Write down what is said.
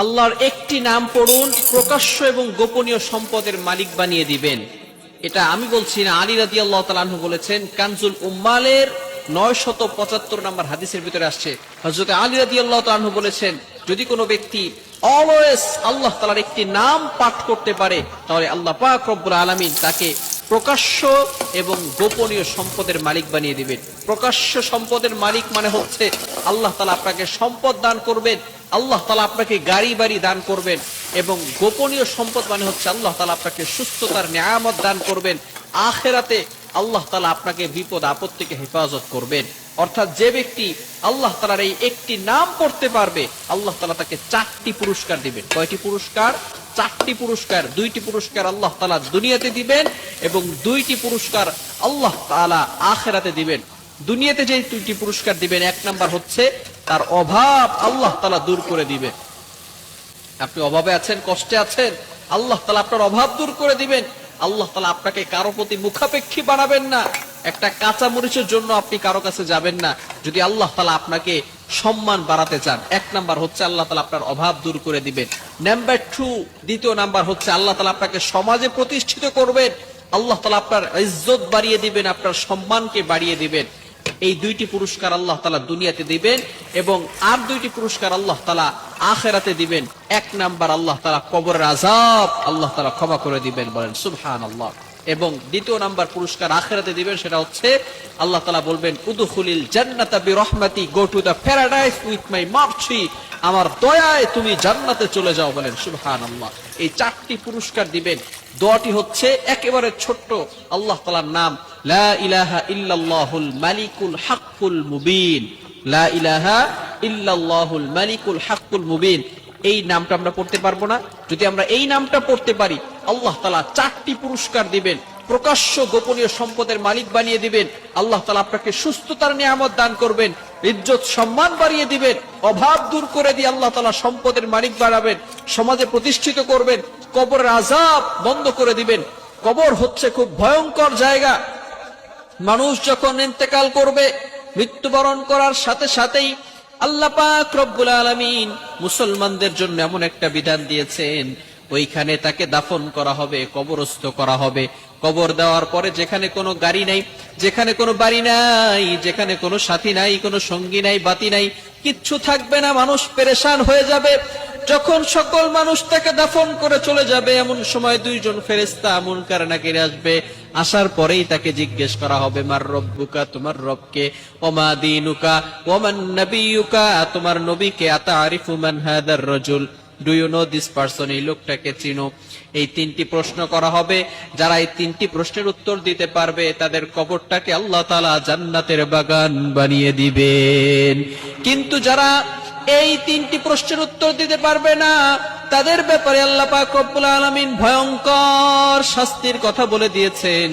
আল্লাহর একটি নাম পড়ুন, প্রকাশ্য এবং গোপনীয় সম্পদের মালিক বানিয়ে দিবেন। এটা আমি বলছি না, আলী রাদিয়াল্লাহু তাআলা আনহু বলেছেন। কানজুল উম্মালের 975 নম্বর হাদিসের ভিতরে আসছে, হযরত আলী রাদিয়াল্লাহু তাআলা আনহু বলেছেন, যদি কোনো ব্যক্তি অলওয়েজ আল্লাহ তাআলার একটি নাম পাঠ করতে পারে, তাহলে আল্লাহ পাক রব্বুল আলামিন তাকে প্রকাশ্য এবং গোপনীয় সম্পদের মালিক বানিয়ে দিবেন। প্রকাশ্য সম্পদের মালিক মানে হচ্ছে আল্লাহ তাআলা আপনাকে সম্পদ দান করবেন, আল্লাহ তাআলা আপনাকে গাড়ি বাড়ি দান করবেন। এবং গোপনীয় সম্পদ মানে হচ্ছে আল্লাহ তাআলা আপনাকে সুস্থতার নিয়ামত দান করবেন। আখিরাতে আল্লাহ তাআলা আপনাকে বিপদ আপদ থেকে হেফাজত করবেন। অর্থাৎ যে ব্যক্তি আল্লাহ তাআলার এই একটি নাম পড়তে পারবে, আল্লাহ তাআলা তাকে 4টি পুরস্কার দিবেন। কয়টি পুরস্কার? 4টি পুরস্কার। 2টি পুরস্কার আল্লাহ তাআলা দুনিয়াতে দিবেন এবং 2টি পুরস্কার আল্লাহ তাআলা আখিরাতে দিবেন। দুনিয়াতে যে 2টি পুরস্কার দিবেন, এক নাম্বার হচ্ছে তার অভাব আল্লাহ তাআলা দূর করে দিবেন। আপনি অভাবে আছেন, কষ্টে আছেন, আল্লাহ তাআলা আপনার অভাব দূর করে দিবেন। আল্লাহ তাআলা আপনাকে কারো প্রতি মুখাপেক্ষী বানাবেন না। একটা কাঁচা মরিচের জন্য আপনি কারো কাছে যাবেন না। যদি আল্লাহ তাআলা আপনাকে সম্মান বাড়াতে চান, এক নাম্বার হচ্ছে আল্লাহ তাআলা আপনার অভাব দূর করে দিবেন। নাম্বার 2, দ্বিতীয় নাম্বার হচ্ছে আল্লাহ তাআলা আপনাকে সমাজে প্রতিষ্ঠিত করবেন। আল্লাহ তাআলা আপনার ইজ্জত বাড়িয়ে দিবেন, আপনার সম্মানকে বাড়িয়ে দিবেন। এই 2টি পুরস্কার আল্লাহ তাআলা দুনিয়াতে দিবেন এবং আর 2টি পুরস্কার আল্লাহ তাআলা আখিরাতে দিবেন। এক নাম্বার আল্লাহ তাআলা কবরের আযাব আল্লাহ তাআলা ক্ষমা করে দিবেন, বলেন সুবহানাল্লাহ। এবং দ্বিতীয় নাম্বার পুরস্কার আখিরাতে দিবেন, সেটা হচ্ছে আল্লাহ তাআলা বলবেন, উদখুলিল জান্নাতা বিরহমাতি, go to the paradise with my mercy, আমার দয়ায় তুমি জান্নাতে চলে যাও, বলেন সুবহানাল্লাহ। এই 4টি পুরস্কার দিবেন। দোয়াটি হচ্ছে একেবারে ছোট্ট, আল্লাহ তাআলার নাম লা ইলাহা ইল্লাল্লাহুল মালিকুল হাক্কুল মুবিন। লা ইলাহা ইল্লাল্লাহুল মালিকুল হাক্কুল মুবিন। এই নামটা আমরা পড়তে পারবো না? যদি আমরা এই নামটা পড়তে পারি, আল্লাহ তাআলা 4টি পুরস্কার দিবেন। প্রকাশ্য গোপনীয় সম্পদের মালিক বানিয়ে দিবেন, আল্লাহ তাআলা আপনাকে সুস্থতার নিয়ামত দান করবেন, ইজ্জত সম্মান বাড়িয়ে দিবেন, অভাব দূর করে দিয়ে আল্লাহ তাআলা সম্পদের মালিক বানাবেন, সমাজে প্রতিষ্ঠিত করবেন, কবরের আযাব বন্ধ করে দিবেন। কবর হচ্ছে খুব ভয়ঙ্কর জায়গা। মানুষ যখন ইন্তেকাল করবে, মৃত্যুবরণ করার সাথে সাথেই আল্লাহ পাক রব্বুল আলামিন মুসলমানদের জন্য এমন একটা বিধান দিয়েছেন, ওইখানে তাকে দাফন করা হবে, কবরস্থ করা হবে। কবর দেওয়ার পরে যেখানে কোনো গাড়ি নাই, যেখানে কোনো বাড়ি নাই, যেখানে কোনো সাথী নাই, কোনো সঙ্গী নাই, বাতি নাই, কিচ্ছু থাকবে না, মানুষ পেরেশান হয়ে যাবে। যখন সকল মানুষ তাকে দাফন করে চলে যাবে, এমন সময় 2জন ফেরেশতা মুনকার নাকির আসবে। আসার পরেই তাকে জিজ্ঞেস করা হবে, মার রব্বুকা, তোমার রবকে, ওমা দীনুকা, ওমান নবিয়ুকা, তোমার নবীকে, আতারিফু মান হাদার রাজুল, do you know this person, এই লোকটাকে চিনো? এই 3টি প্রশ্ন করা হবে। যারা এই 3টি প্রশ্নের উত্তর দিতে পারবে, তাদের কবরটাকে আল্লাহ তাআলা জান্নাতের বাগান বানিয়ে দিবেন। কিন্তু যারা এই 3টি প্রশ্নের উত্তর দিতে পারবে না, তাদের ব্যাপারে আল্লাহ পাক রব্বুল আলামিন ভয়ঙ্কর শাস্তির কথা বলে দিয়েছেন।